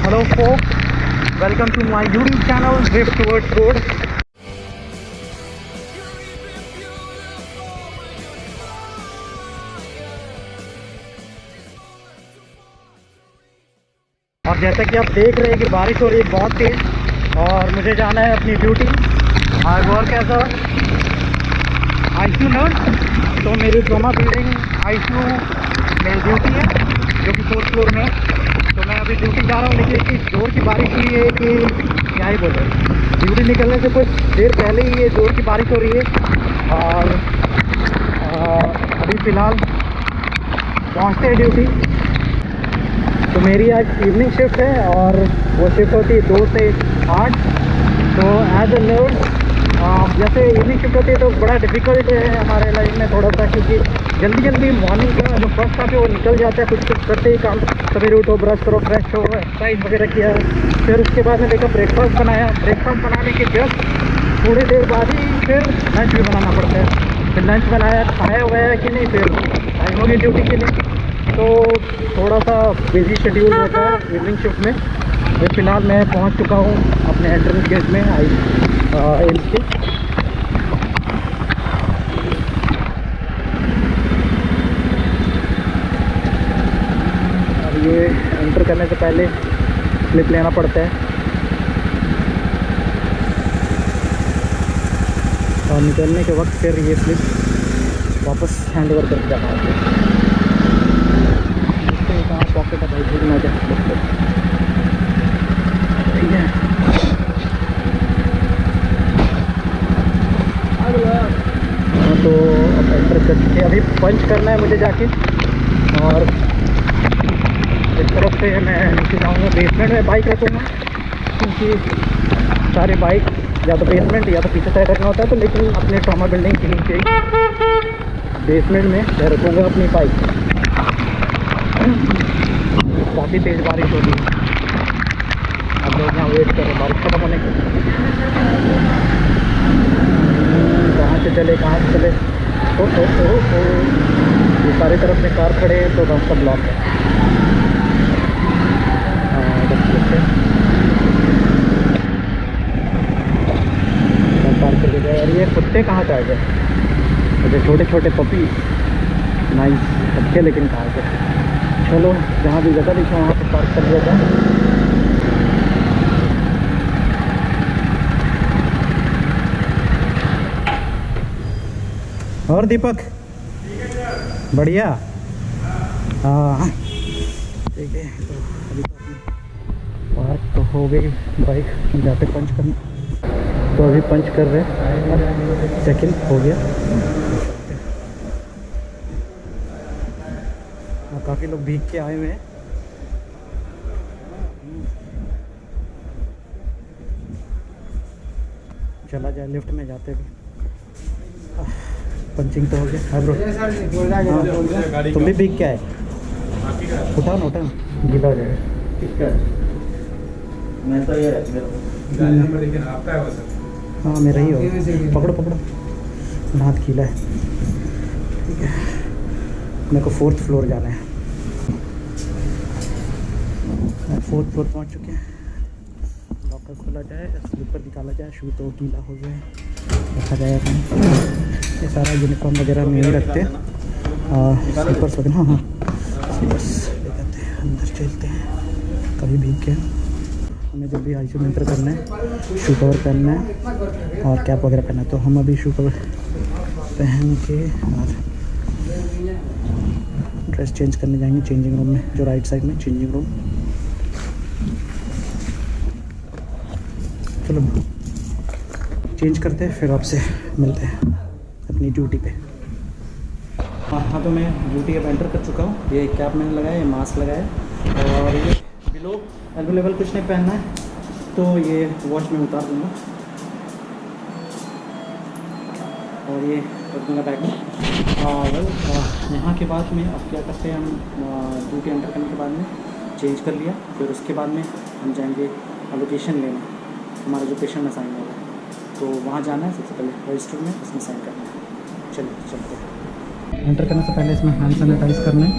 Hello folks, welcome to my YouTube channel Drift Towards Road. और जैसा कि आप देख रहे हैं कि बारिश हो रही है बहुत तेज़ और मुझे जाना है अपनी duty. I work as a ICU nurse. तो मेरी ट्रॉमा बिल्डिंग ICU में ड्यूटी है जो कि 4th फ्लोर में है। तो मैं अभी ड्यूटी जा रहा हूँ, लेकिन इतनी जोर की बारिश हुई है कि क्या ही बोले। ड्यूटी निकलने से कुछ देर पहले ही ये जोर की बारिश हो रही है और अभी फ़िलहाल पहुँचते हैं ड्यूटी। तो मेरी आज इवनिंग शिफ्ट है और वो शिफ्ट होती है 2 से 8। तो एज अ नर्स जैसे इवनिंग शिफ्ट होती है तो बड़ा डिफ़िकल्ट है हमारे लाइफ में थोड़ा सा, क्योंकि जल्दी मॉर्निंग का जो फर्स्ट हाफ है वो निकल जाता है कुछ करते ही काम। सवेरे उठो, ब्रश करो, फ्रेश हो, एक्सरसाइज वगैरह किया, फिर उसके बाद में देखा ब्रेकफास्ट बनाया। ब्रेकफास्ट बनाने के जस्ट थोड़ी देर बाद ही फिर लंच भी बनाना पड़ता है। फिर लंच बनाया, खाया हुआ है कि नहीं, फिर टाइम हो गई ड्यूटी के लिए। तो थोड़ा सा बिजी शेड्यूल रहता है इवनिंग शिफ्ट में। तो फिलहाल मैं पहुंच चुका हूं अपने एंट्रेंस गेट में एम्स के। और ये एंटर करने से पहले स्लिप लेना पड़ता है और निकलने के वक्त फिर ये स्लिप वापस हैंड ओवर करके जाना होता है। कहाँ पॉकेट है भाई, भूलना जाए ठीक है। तो अब एंटर करके अभी पंच करना है मुझे जाके, और इस तरफ से मैं नीचे जाऊँगा। बेसमेंट में बाइक रखूँगा क्योंकि सारे बाइक या तो बेसमेंट या तो पीछे साइड रखना होता है। तो लेकिन अपने ट्रॉमा बिल्डिंग के नीचे बेसमेंट में मैं रखूँगा अपनी बाइक। काफ़ी तेज़ बारिश हो रही है, अब लोग यहाँ वेट कर रहे हैं बारिश खत्म होने की। कहाँ से चले ओ ये सारी तरफ में कार खड़े हैं तो रास्ता ब्लॉक है। पार्क कर दिया। और ये कुत्ते कहाँ से आ गए, अच्छा छोटे छोटे पपी, नाइस अच्छे, लेकिन कहाँ से। चलो जहाँ भी जगह दिखे वहाँ पर पार्क कर दिया जाए। और दीपक बढ़िया, हाँ ठीक है। तो अभी तो अपनी पार्क तो हो गई बाइक, जाते पंच करना। तो अभी पंच कर रहे हैं, सेकंड हो गया। काफ़ी लोग भीग के आए हुए हैं। चला जाए लिफ्ट में जाते भी। पंचिंग तो हो गया। हाँ ब्रो, तुम भी भीग के आए, उठाओ ना गीला हो जाएगा। मैं तो ये हाँ मेरा ही हो, पकड़ो हाथ गीला है ठीक है। मेरे को 4th फ्लोर जाना है। 4th फ्लोर पहुंच चुके हैं। लॉकर खोला जाए, स्लीपर निकाला जाए, शू तो गीला हो गए, रखा जाए अपने। ये सारा यूनिफॉर्म वगैरह में ही रखते हैं, स्लीपर्स वगैरह। हाँ स्लीपर्स ले जाते हैं, अंदर चलते हैं। कभी भीग के हमें जब भी ICU में एंटर करना है शू कवर पहनना है और कैप वगैरह पहनना है। तो हम अभी शू कवर पहन के और ड्रेस चेंज करने जाएंगे चेंजिंग रूम में, जो राइट साइड में चेंजिंग रूम। चलो चेंज करते हैं, फिर आपसे मिलते हैं अपनी ड्यूटी पे। हाँ तो मैं ड्यूटी अब एंटर कर चुका हूँ। ये कैप मैंने लगाया, ये मास्क लगाया और ये बिलो अवेलेबल कुछ नहीं पहनना है, तो ये वॉश में उतार दूँगा और ये रख दूँगा बैग में। और यहाँ के बाद में अब क्या करते हैं, हम ड्यूटी एंटर करने के बाद में चेंज कर लिया, फिर उसके बाद में हम जाएंगे लोकेशन लेने, हमारा जो पेशेंट में साइन होगा तो वहाँ जाना है। सबसे पहले रजिस्टर में उसमें साइन करना है। चलिए चलते हैं। एंटर करने से पहले इसमें हैंड सैनिटाइज़ करना है।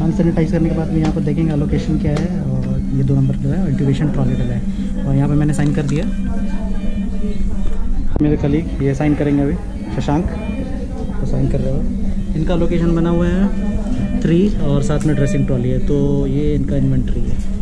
हैंड सैनिटाइज़ करने के बाद में यहाँ पर देखेंगे लोकेशन क्या है और ये 2 नंबर जो है इंट्यूबेशन ट्रॉली डला है और यहाँ पे मैंने साइन कर दिया। मेरे कलीग ये साइन करेंगे अभी, शशांक तो साइन कर रहे हो। इनका लोकेशन बना हुआ है 3 और साथ में ड्रेसिंग ट्रॉली है, तो ये इनका इन्वेंट्री है।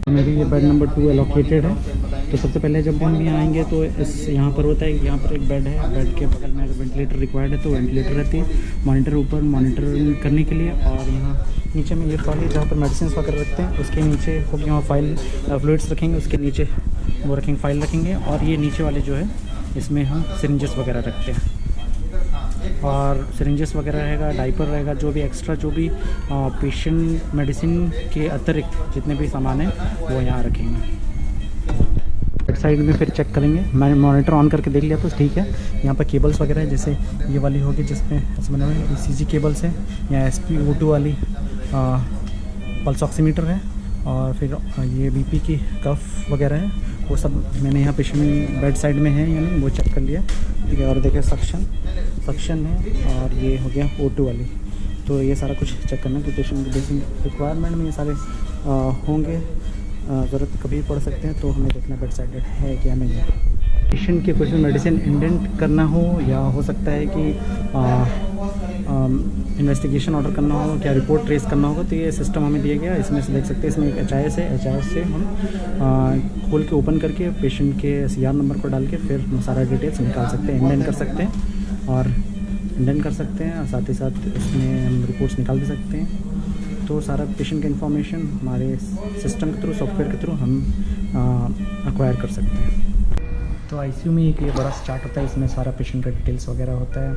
मेरी ये बेड नंबर 2 एलोकेटेड है। तो सबसे पहले जब हम यहाँ आएंगे तो इस यहाँ पर होता है कि यहाँ पर एक बेड है, बेड के बगल में अगर वेंटिलेटर रिक्वायर्ड है तो वेंटिलेटर रहती है, मॉनिटर ऊपर मॉनिटर करने के लिए, और यहाँ नीचे में ये ट्रॉली जहाँ पर मेडिसिन वगैरह रखते हैं उसके नीचे खूब यहाँ फाइल फ्लूइड्स रखेंगे, उसके नीचे वो रखेंगे फाइल रखेंगे, और ये नीचे वाले जो है इसमें हम सिरिंजेस वगैरह रखते हैं, और सिरिंजेस वगैरह रहेगा, डाइपर रहेगा, जो भी एक्स्ट्रा जो भी पेशेंट मेडिसिन के अतिरिक्त जितने भी सामान हैं वो यहाँ रखेंगे। साइड में फिर चेक करेंगे, मैंने मॉनिटर ऑन करके देख लिया तो ठीक है। यहाँ पर केबल्स वगैरह है, जैसे ये वाली होगी जिसमें ऐसे बने हुए ECG केबल्स हैं, या SpO2 वाली पल्स ऑक्सीमीटर है, और फिर ये BP की कफ वगैरह है, वो सब मैंने यहाँ पेशेंट बेड साइड में है यानी वो चेक कर लिया, ठीक है। और देखिए सक्शन है, और ये हो गया O2 वाली, तो ये सारा कुछ चेक करना है कि पेशेंट की बेसिक रिक्वायरमेंट में ये सारे होंगे, ज़रूरत कभी पड़ सकते हैं, तो हमें देखना बेड साइड है क्या नहीं है। पेशेंट के कुछ भी मेडिसिन इंडेंट करना हो, या हो सकता है कि इन्वेस्टिगेशन ऑर्डर करना हो, क्या रिपोर्ट ट्रेस करना होगा, तो ये सिस्टम हमें दिया गया। इसमें से देख सकते हैं, इसमें एक HIS है, HIS से हम खोल के ओपन करके पेशेंट के CR नंबर को डाल के फिर हम सारा डिटेल्स निकाल सकते हैं, इंडेंट कर सकते हैं और इंडेंट कर सकते हैं, और साथ ही साथ इसमें हम रिपोर्ट्स निकाल भी सकते हैं। तो सारा पेशेंट का इन्फॉर्मेशन हमारे सिस्टम के थ्रू, सॉफ्टवेयर के थ्रू हम एक्वायर कर सकते हैं। तो ICU में एक ये बड़ा चार्ट होता है, इसमें सारा पेशेंट का डिटेल्स वगैरह होता है,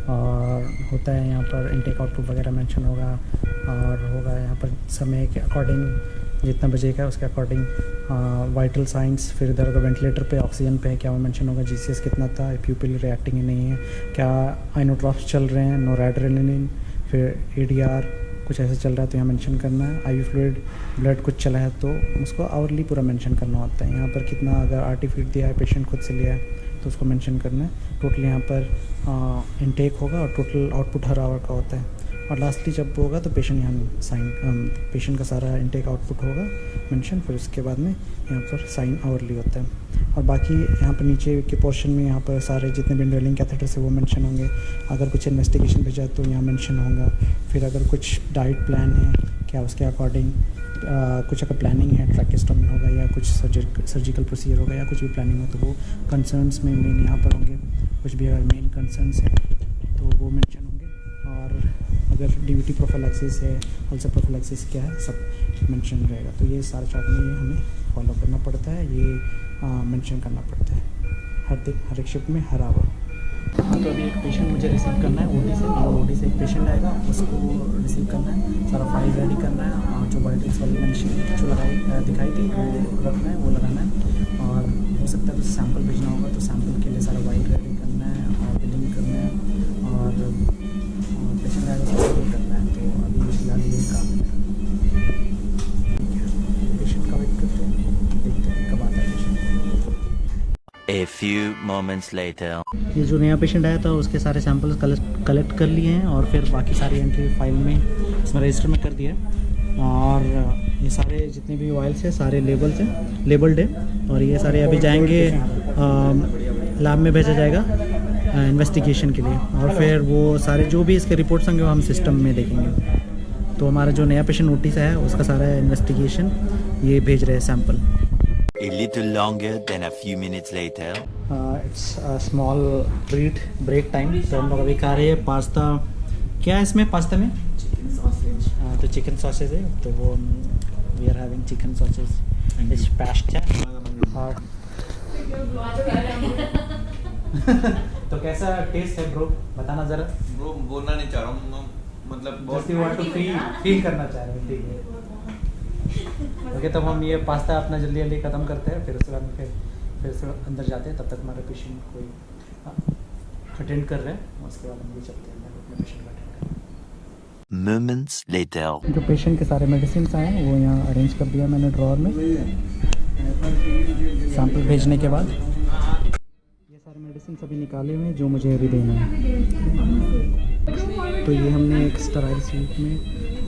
और होता है यहाँ पर इनटेक आउटपुट वगैरह मेंशन होगा, और होगा यहाँ पर समय के अकॉर्डिंग जितना बजे का उसके अकॉर्डिंग वाइटल साइंस, फिर इधर अगर वेंटिलेटर पे ऑक्सीजन पे है क्या वो मेंशन होगा, GCS कितना था, प्यूपिल रिएक्टिंग नहीं है, क्या आइनोट्रॉप्स चल रहे हैं, नोरैड्रेनालिन, फिर ADR कुछ ऐसे चल रहा है तो यहाँ मेंशन करना है, IV फ्लूइड ब्लड कुछ चला है तो उसको आवरली पूरा मेंशन करना होता है। यहाँ पर कितना अगर RT फीड दिया है, पेशेंट खुद से लिया है तो उसको मेंशन करना है। टोटल यहाँ पर इनटेक होगा और टोटल आउटपुट हर आवर का होता है, और लास्टली जब होगा तो पेशेंट यहाँ साइन पेशेंट का सारा इनटेक आउटपुट होगा मेंशन, फिर उसके बाद में यहाँ पर साइन आवरली होता है। और बाकी यहाँ पर नीचे के पोर्शन में यहाँ पर सारे जितने भी इंड्वेलिंग कैथेटर्स है वो मेंशन होंगे, अगर कुछ इन्वेस्टिगेशन भेजा है तो यहाँ मेंशन होगा, फिर अगर कुछ डाइट प्लान है क्या उसके अकॉर्डिंग कुछ अगर प्लानिंग है, ट्रैकेस्टोमी होगा या कुछ सर्जिकल प्रोसीजर होगा या कुछ भी प्लानिंग हो तो वो कंसर्न्स में मेन यहाँ पर होंगे, कुछ भी अगर मेन कंसर्न्स है तो वो मेंशन होंगे, और अगर DVT प्रोफिलैक्सिस है, अल्सर प्रोफिलैक्सिस क्या है सब मेंशन रहेगा। तो ये सारा चार्ट में ये हमें फॉलो करना पड़ता है, ये मेंशन करना पड़ता है हर दिन, हर एक शिफ्ट में, हर आवर। तो अभी एक पेशेंट मुझे रिसीव करना है OD से, और OD से एक पेशेंट आएगा उसको रिसीव करना है, सारा फाइल रेडी करना है, और जो वाइटल्स वाली मशीन जो दिखाई थी वो रखना है, वो लगाना है, और हो सकता है कुछ सैम्पल भेजना होगा तो सैम्पल के लिए सारा वाइल रेडी करना है, और बिलिंग करना है, और पेशेंट आएगा उसको करना है। तो अभी फिलहाल यही काम है, पेशेंट का वेट करते हैं, देखते हैं कब आता है patient. A few moments later. ये जो नया पेशेंट आया था उसके सारे सैंपल्स कलेक्ट कर लिए हैं, और फिर बाकी सारी एंट्री फाइल में इसमें रजिस्टर में कर दिया है, और ये सारे जितने भी वाइल्स हैं सारे लेबल्ड है, और ये सारे अभी जाएंगे लैब में भेजा जाएगा इन्वेस्टिगेशन के लिए, और फिर वो सारे जो भी इसके रिपोर्ट्स होंगे वो हम सिस्टम में देखेंगे। तो हमारा जो नया पेशेंट नोटिस है उसका सारा इन्वेस्टिगेशन ये भेज रहे हैं सैंपल। A little longer than a few minutes later. It's small break time. तो हम लोग अभी खा रहे हैं पास्ता। क्या है इसमें पास्ता में? Chicken sausage. तो चिकन सॉसेज है, तो वो we are having chicken sausage it's pasta. और तो कैसा टेस्ट है ब्रो, बताना ज़रा। ब्रो बोलना नहीं चाह रहा हूँ, मतलब बहुत ही वांट टू फील करना चाह रहे हैं, ठीक है। ओके, तब हम ये पास्ता अपना जल्दी जल्दी ख़त्म करते हैं, फिर उसके बाद फिर से अंदर जाते हैं। तब तक हमारे पेशेंट कोई अटेंड कर रहे हैं, उसके बाद हम भी चलते हैं अपने पेशेंट को अटेंड करने। Moments later. जो पेशेंट के सारे मेडिसिन आए हैं वो यहाँ अरेंज कर दिया मैंने ड्रॉअर में। सैंपल भेजने के बाद ये सारे मेडिसिन सभी निकाले हुए हैं जो मुझे अभी देना है। तो ये हमने एक स्टराइल स्लीप में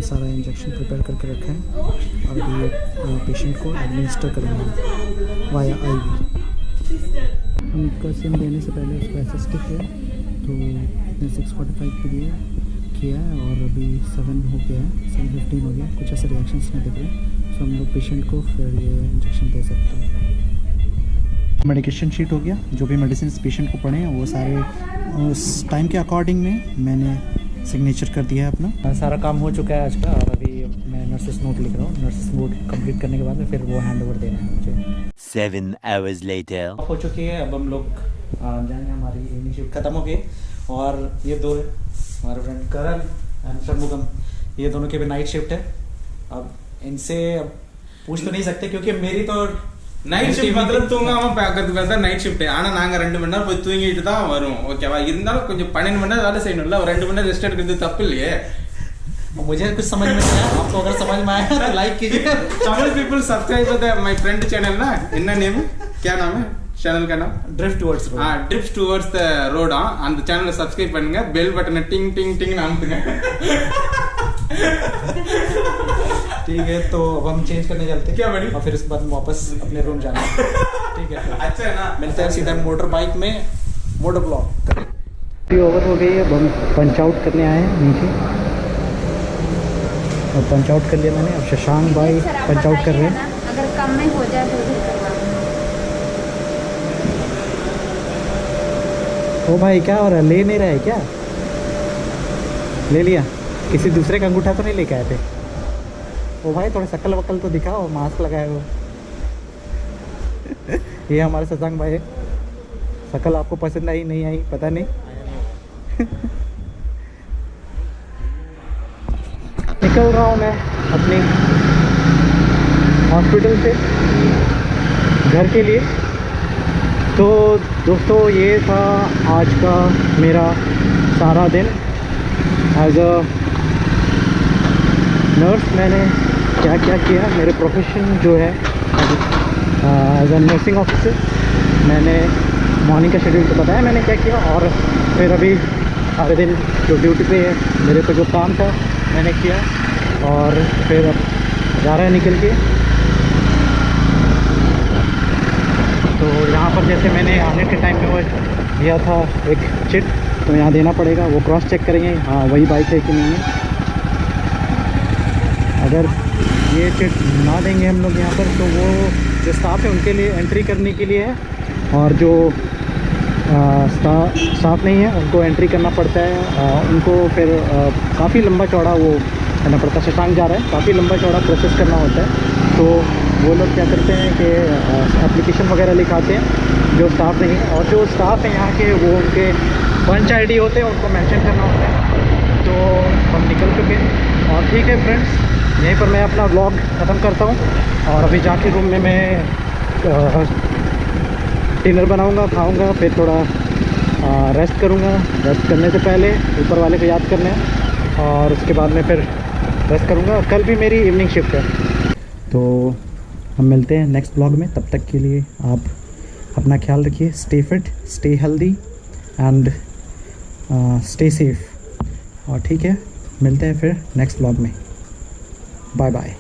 सारा इंजेक्शन प्रिपेयर करके रखा है और अभी ये पेशेंट को एडमिनिस्टर करेंगे वाया आईवी। हम इसका सिम देने से पहले उसको एसएसटी किया, तो इसने 6:45 पे किया है और अभी 7 हो गया है, 7:15 हो गया। कुछ ऐसे रिएक्शंस नहीं दिख रहे, सो हम लोग पेशेंट को फिर ये इंजेक्शन दे सकते हैं। मेडिकेशन शीट हो गया, जो भी मेडिसिन पेशेंट को पड़े हैं वो सारे उस टाइम के अकॉर्डिंग में मैंने सिग्नेचर कर दिया है अपना। सारा काम हो चुका है आज का और अभी मैं नर्सेस नोट लिख रहा हूँ। नर्सेस नोट कंप्लीट करने के बाद में फिर वो हैंड ओवर देना है मुझे। 7 hours later. हो चुकी है, अब हम लोग जाएंगे, हमारी इवनिंग शिफ्ट खत्म हो गई और ये दो हमारे फ्रेंड करण एंड षणमुगम, ये दोनों की भी नाइट शिफ्ट है। अब इनसे अब पूछ तो नहीं सकते क्योंकि मेरी तो நைட் ஷிஃப்ட் மாத்திரம் தூங்காம பார்க்கறதுக்கு பார்த்தா நைட் ஷிஃப்ட். ஆனா நாங்க 2 மணி நேரம் போய் தூங்கிட்டு தான் வருவோம். ஓகேவா? இருந்தாலும் கொஞ்சம் 12 மணி நேரம் வேலை செய்யணும்ல, ஒரு 2 மணி நேரம் ரெஸ்ட் எடுக்கிறது தப்பு இல்லையே. मुझे कुछ समझ में नहीं आया, आपको अगर समझ में आया तो लाइक कीजिए। Tamil people subscribe to my friend channel ना, என்ன நேம், क्या नाम है चैनल का नाम? Drift towards road. Drift towards the road. அந்த சேனலை சப்ஸ்கிரைப் பண்ணுங்க, பெல் பட்டனை டிங் டிங் டிங் அமுத்துங்க। ठीक है, तो अब हम चेंज करने चलते हैं क्या बड़ी? और फिर उसके बाद वापस अपने रूम जाना है। ठीक है, अच्छा है ना? मिलते हैं सीधा मोटर बाइक में, मोटर ब्लॉग। ओवर हो गई है, अब हम पंच आउट करने आए हैं नीचे और पंच आउट कर लिया मैंने। अब शशांक भाई पंच आउट कर रहे हैं। अगर कम में हो जाए तो उधर करवा। ओ भाई क्या हो रहा है, ले नहीं रहा है क्या? ले लिया? किसी दूसरे का अंगूठा तो नहीं लेके आए थे? ओ भाई थोड़ा शक्ल वक्ल तो दिखाओ, मास्क लगाए हो। ये हमारे शशांक भाई है। शक्ल आपको पसंद आई नहीं आई पता नहीं। निकल रहा हूँ मैं अपनी हॉस्पिटल से घर के लिए। तो दोस्तों ये था आज का मेरा सारा दिन एज अ नर्स। मैंने क्या क्या किया, मेरे प्रोफेशन जो है एज अ नर्सिंग ऑफिसर, मैंने मॉर्निंग का शेड्यूल तो बताया मैंने क्या किया। और फिर अभी सारे दिन जो ड्यूटी पे है मेरे को जो काम था मैंने किया और फिर अब जा रहा है निकल के। तो यहाँ पर जैसे मैंने आने के टाइम में वो दिया था एक चिट, तो यहाँ देना पड़ेगा, वो क्रॉस चेक करेंगे हाँ वही बाइक है कि नहीं है। अगर ये चिट ना देंगे हम लोग यहाँ पर तो वो जो स्टाफ है उनके लिए एंट्री करने के लिए है और जो स्टाफ नहीं है उनको एंट्री करना पड़ता है। उनको फिर काफ़ी लंबा चौड़ा वो करना पड़ता है। शशांक जा रहा है, काफ़ी लंबा चौड़ा प्रोसेस करना होता है। तो वो लोग क्या करते हैं कि एप्लीकेशन वगैरह लिखाते हैं जो स्टाफ नहीं है, और जो स्टाफ है यहाँ के वो उनके पंच आईडी होते हैं उनको मेंशन करना होता है। तो हम निकल चुके हैं और ठीक है फ्रेंड्स, यहीं पर मैं अपना व्लॉग ख़त्म करता हूँ और अभी जाके रूम में मैं डिनर बनाऊँगा, खाऊँगा, फिर थोड़ा रेस्ट करूँगा। रेस्ट करने से पहले ऊपर वाले को याद करना है और उसके बाद में फिर रेस्ट करूँगा। कल भी मेरी इवनिंग शिफ्ट है। तो हम मिलते हैं नेक्स्ट ब्लॉग में, तब तक के लिए आप अपना ख्याल रखिए। Stay fit, stay healthy and stay safe. और ठीक है, मिलते हैं फिर नेक्स्ट ब्लॉग में। Bye bye.